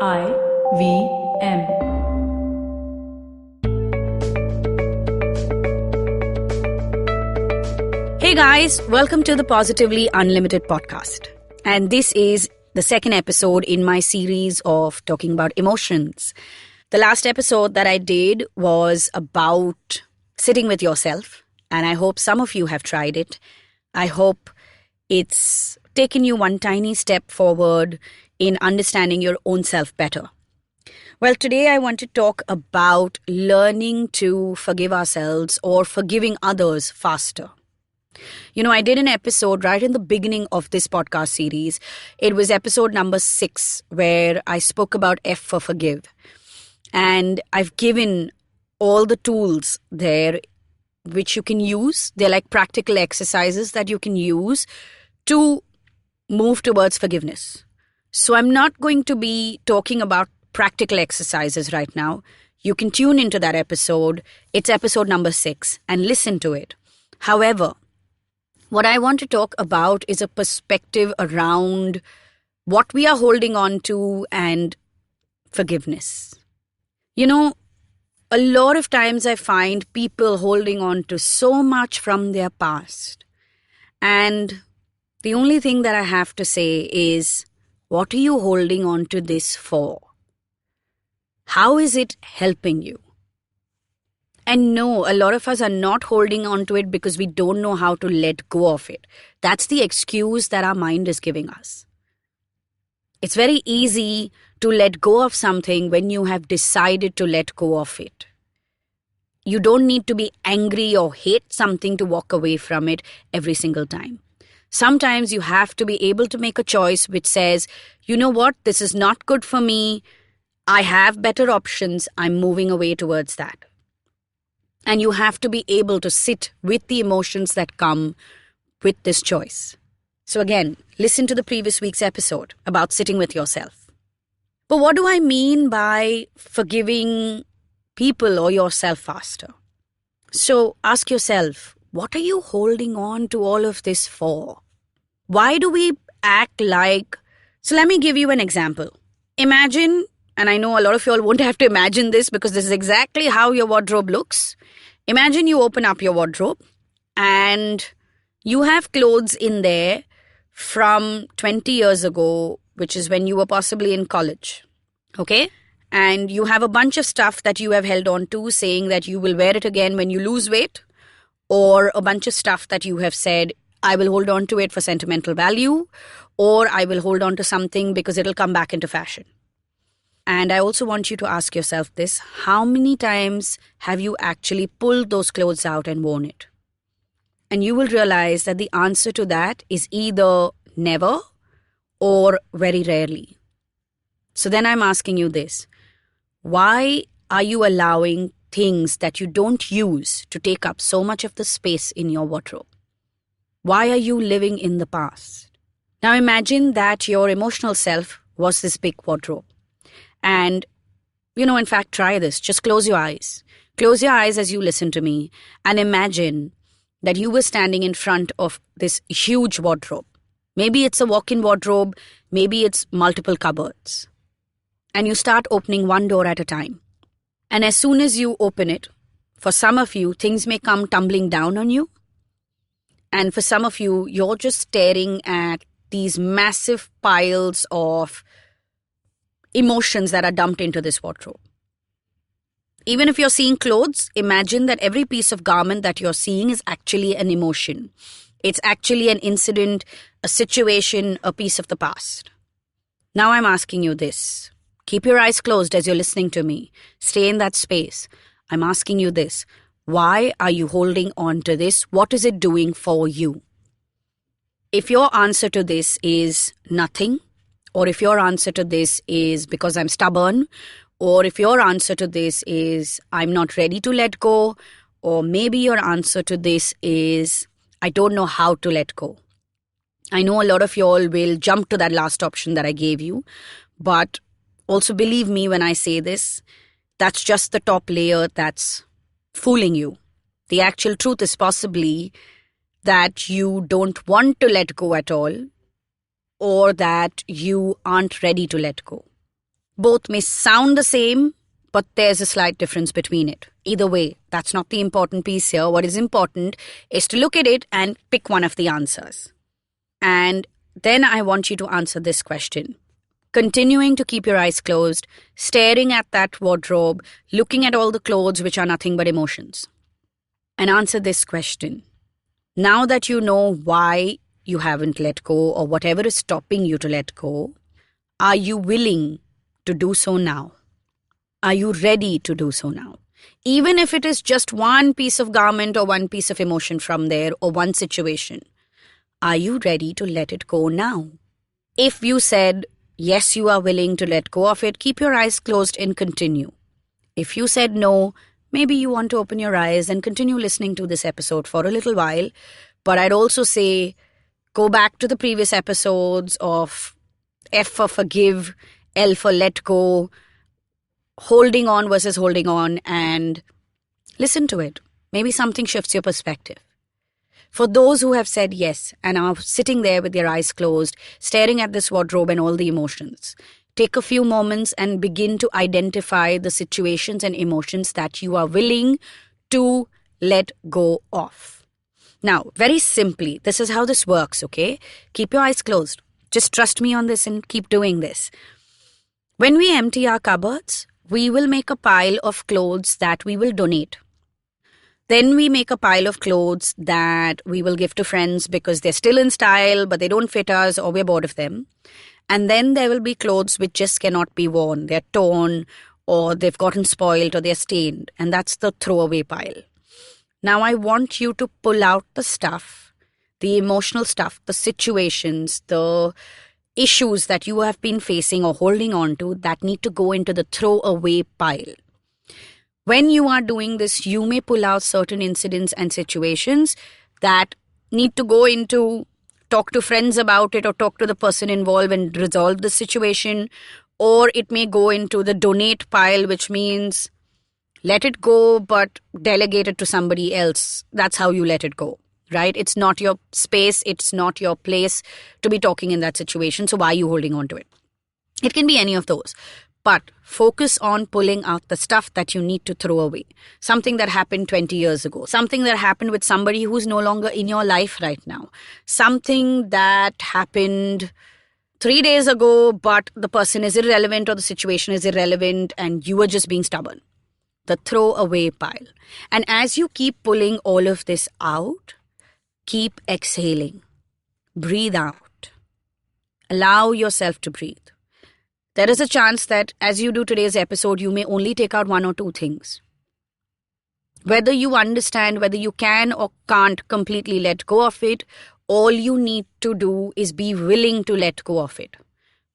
I-V-M. Hey guys, welcome to the Positively Unlimited podcast. And this is the second episode in my series of talking about emotions. The last episode that I did was about sitting with yourself, and I hope some of you have tried it. I hope it's taken you one tiny step forward in understanding your own self better. Well, today I want to talk about learning to forgive ourselves or forgiving others faster. You know, I did an episode right in the beginning of this podcast series. It was episode number 6, where I spoke about F for forgive. And I've given all the tools there which you can use. They're like practical exercises that you can use to move towards forgiveness. So I'm not going to be talking about practical exercises right now. You can tune into that episode. It's episode number 6 and listen to it. However, what I want to talk about is a perspective around what we are holding on to and forgiveness. You know, a lot of times I find people holding on to so much from their past. And the only thing that I have to say is, what are you holding on to this for? How is it helping you? And no, a lot of us are not holding on to it because we don't know how to let go of it. That's the excuse that our mind is giving us. It's very easy to let go of something when you have decided to let go of it. You don't need to be angry or hate something to walk away from it every single time. Sometimes you have to be able to make a choice which says, you know what, this is not good for me. I have better options. I'm moving away towards that. And you have to be able to sit with the emotions that come with this choice. So again, listen to the previous week's episode about sitting with yourself. But what do I mean by forgiving people or yourself faster? So ask yourself, what are you holding on to all of this for? Why do we act like... So let me give you an example. Imagine, and I know a lot of you all won't have to imagine this because this is exactly how your wardrobe looks. Imagine you open up your wardrobe and you have clothes in there from 20 years ago, which is when you were possibly in college. Okay? And you have a bunch of stuff that you have held on to, saying that you will wear it again when you lose weight, or a bunch of stuff that you have said, I will hold on to it for sentimental value, or I will hold on to something because it'll come back into fashion. And I also want you to ask yourself this, how many times have you actually pulled those clothes out and worn it? And you will realize that the answer to that is either never or very rarely. So then I'm asking you this, why are you allowing things that you don't use to take up so much of the space in your wardrobe? Why are you living in the past? Now imagine that your emotional self was this big wardrobe. And, in fact, try this. Just close your eyes. Close your eyes as you listen to me and imagine that you were standing in front of this huge wardrobe. Maybe it's a walk-in wardrobe. Maybe it's multiple cupboards. And you start opening one door at a time. And as soon as you open it, for some of you, things may come tumbling down on you. And for some of you, you're just staring at these massive piles of emotions that are dumped into this wardrobe. Even if you're seeing clothes, imagine that every piece of garment that you're seeing is actually an emotion. It's actually an incident, a situation, a piece of the past. Now I'm asking you this. Keep your eyes closed as you're listening to me. Stay in that space. I'm asking you this. Why are you holding on to this? What is it doing for you? If your answer to this is nothing, or if your answer to this is because I'm stubborn, or if your answer to this is I'm not ready to let go, or maybe your answer to this is I don't know how to let go. I know a lot of you all will jump to that last option that I gave you, but also believe me when I say this, that's just the top layer that's fooling you. The actual truth is possibly that you don't want to let go at all, or that you aren't ready to let go. Both may sound the same, but there's a slight difference between it. Either way, that's not the important piece here. What is important is to look at it and pick one of the answers. And then I want you to answer this question. Continuing to keep your eyes closed, staring at that wardrobe, looking at all the clothes which are nothing but emotions. And answer this question. Now that you know why you haven't let go or whatever is stopping you to let go, are you willing to do so now? Are you ready to do so now? Even if it is just one piece of garment or one piece of emotion from there or one situation, are you ready to let it go now? If you said, yes, you are willing to let go of it, keep your eyes closed and continue. If you said no, maybe you want to open your eyes and continue listening to this episode for a little while. But I'd also say, go back to the previous episodes of F for forgive, L for let go, holding on versus holding on, and listen to it. Maybe something shifts your perspective. For those who have said yes and are sitting there with their eyes closed, staring at this wardrobe and all the emotions, take a few moments and begin to identify the situations and emotions that you are willing to let go of. Now, very simply, this is how this works, okay? Keep your eyes closed. Just trust me on this and keep doing this. When we empty our cupboards, we will make a pile of clothes that we will donate. Then we make a pile of clothes that we will give to friends because they're still in style, but they don't fit us or we're bored of them. And then there will be clothes which just cannot be worn. They're torn or they've gotten spoiled or they're stained. And that's the throwaway pile. Now I want you to pull out the stuff, the emotional stuff, the situations, the issues that you have been facing or holding on to that need to go into the throwaway pile. When you are doing this, you may pull out certain incidents and situations that need to go into talk to friends about it or talk to the person involved and resolve the situation. Or it may go into the donate pile, which means let it go, but delegate it to somebody else. That's how you let it go, right? It's not your space. It's not your place to be talking in that situation. So why are you holding on to it? It can be any of those. But focus on pulling out the stuff that you need to throw away. Something that happened 20 years ago. Something that happened with somebody who's no longer in your life right now. Something that happened 3 days ago, but the person is irrelevant or the situation is irrelevant and you were just being stubborn. The throwaway pile. And as you keep pulling all of this out, keep exhaling. Breathe out. Allow yourself to breathe. There is a chance that as you do today's episode, you may only take out one or two things. Whether you understand whether you can or can't completely let go of it, all you need to do is be willing to let go of it.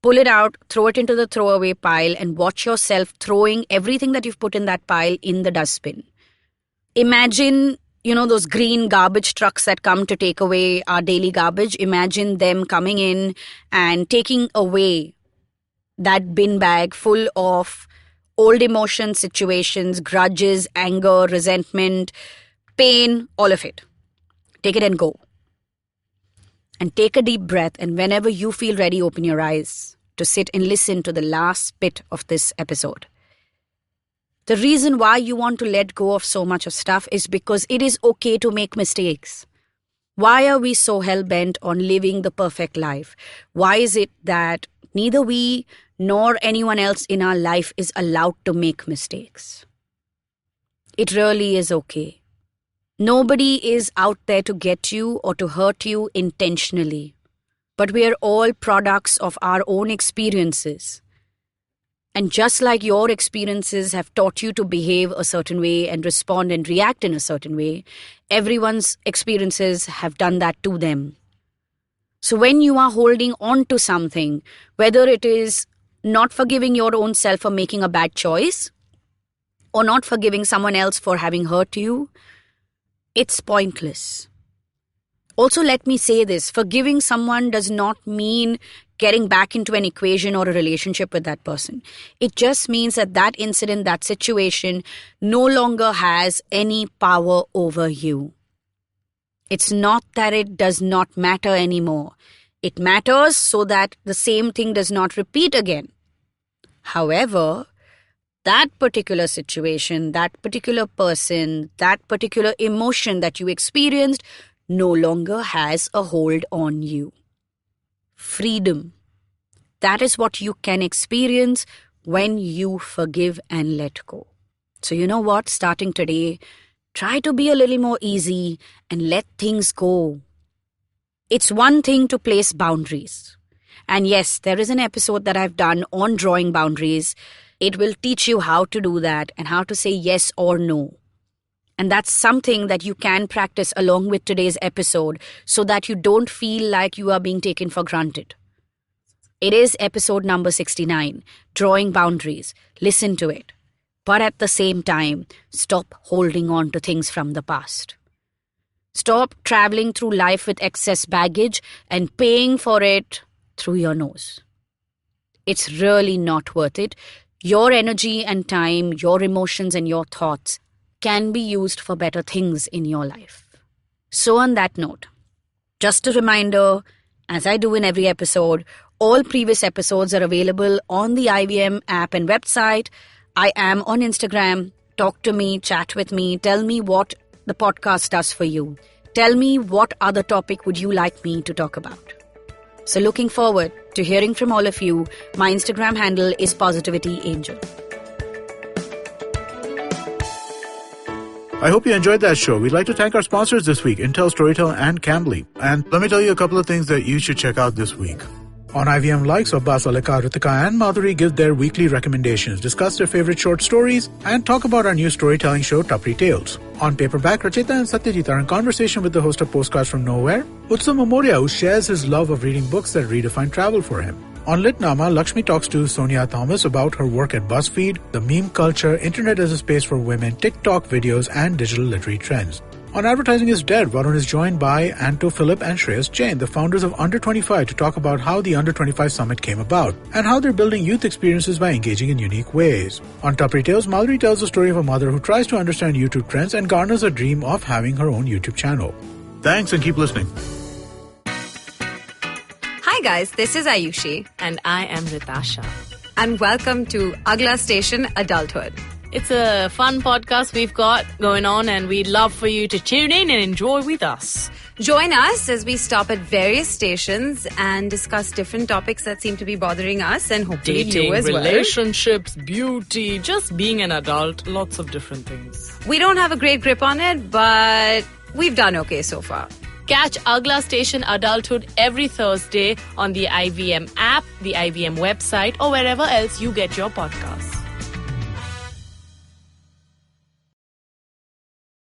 Pull it out, throw it into the throwaway pile, and watch yourself throwing everything that you've put in that pile in the dustbin. Imagine, those green garbage trucks that come to take away our daily garbage. Imagine them coming in and taking away that bin bag full of old emotions, situations, grudges, anger, resentment, pain, all of it. Take it and go. And take a deep breath, and whenever you feel ready, open your eyes to sit and listen to the last bit of this episode. The reason why you want to let go of so much of stuff is because it is okay to make mistakes. Why are we so hell-bent on living the perfect life? Why is it that neither we nor anyone else in our life is allowed to make mistakes? It really is okay. Nobody is out there to get you or to hurt you intentionally. But we are all products of our own experiences. And just like your experiences have taught you to behave a certain way and respond and react in a certain way, everyone's experiences have done that to them. So when you are holding on to something, whether it is not forgiving your own self for making a bad choice or not forgiving someone else for having hurt you, it's pointless. Also, let me say this, forgiving someone does not mean getting back into an equation or a relationship with that person. It just means that that incident, that situation no longer has any power over you. It's not that it does not matter anymore. It matters so that the same thing does not repeat again. However, that particular situation, that particular person, that particular emotion that you experienced no longer has a hold on you. Freedom. That is what you can experience when you forgive and let go. So you know what? Starting today, try to be a little more easy and let things go. It's one thing to place boundaries. And yes, there is an episode that I've done on drawing boundaries. It will teach you how to do that and how to say yes or no. And that's something that you can practice along with today's episode so that you don't feel like you are being taken for granted. It is episode number 69, Drawing Boundaries. Listen to it. But at the same time, stop holding on to things from the past. Stop traveling through life with excess baggage and paying for it through your nose. It's really not worth it. Your energy and time, your emotions and your thoughts can be used for better things in your life. So on that note, just a reminder, as I do in every episode, all previous episodes are available on the IVM app and website. I am on Instagram. Talk to me, chat with me, tell me what the podcast does for you. Tell me what other topic would you like me to talk about. So looking forward to hearing from all of you. My Instagram handle is PositivityAngel. I hope you enjoyed that show. We'd like to thank our sponsors this week, Intel, Storytel, and Cambly. And let me tell you a couple of things that you should check out this week. On IVM Likes, Abbas, Alika, Ritika, and Madhuri give their weekly recommendations, discuss their favorite short stories, and talk about our new storytelling show, Tapri Tales. On Paperback, Rachita and Satyajit are in conversation with the host of Postcards from Nowhere, Utsav Momoria, who shares his love of reading books that redefine travel for him. On Litnama, Lakshmi talks to Sonia Thomas about her work at BuzzFeed, the meme culture, internet as a space for women, TikTok videos, and digital literary trends. On Advertising is Dead, Varun is joined by Anto Philip and Shreyas Jain, the founders of Under 25, to talk about how the Under 25 Summit came about and how they're building youth experiences by engaging in unique ways. On Tapri Tales, Mallory tells the story of a mother who tries to understand YouTube trends and garners a dream of having her own YouTube channel. Thanks and keep listening. Hi guys, this is Ayushi. And I am Ritasha. And welcome to Agla Station Adulthood. It's a fun podcast we've got going on and we'd love for you to tune in and enjoy with us. Join us as we stop at various stations and discuss different topics that seem to be bothering us and hopefully Dating, you as well. relationships, beauty, just being an adult, lots of different things. We don't have a great grip on it, but we've done okay so far. Catch Agla Station Adulthood every Thursday on the IVM app, the IVM website, or wherever else you get your podcasts.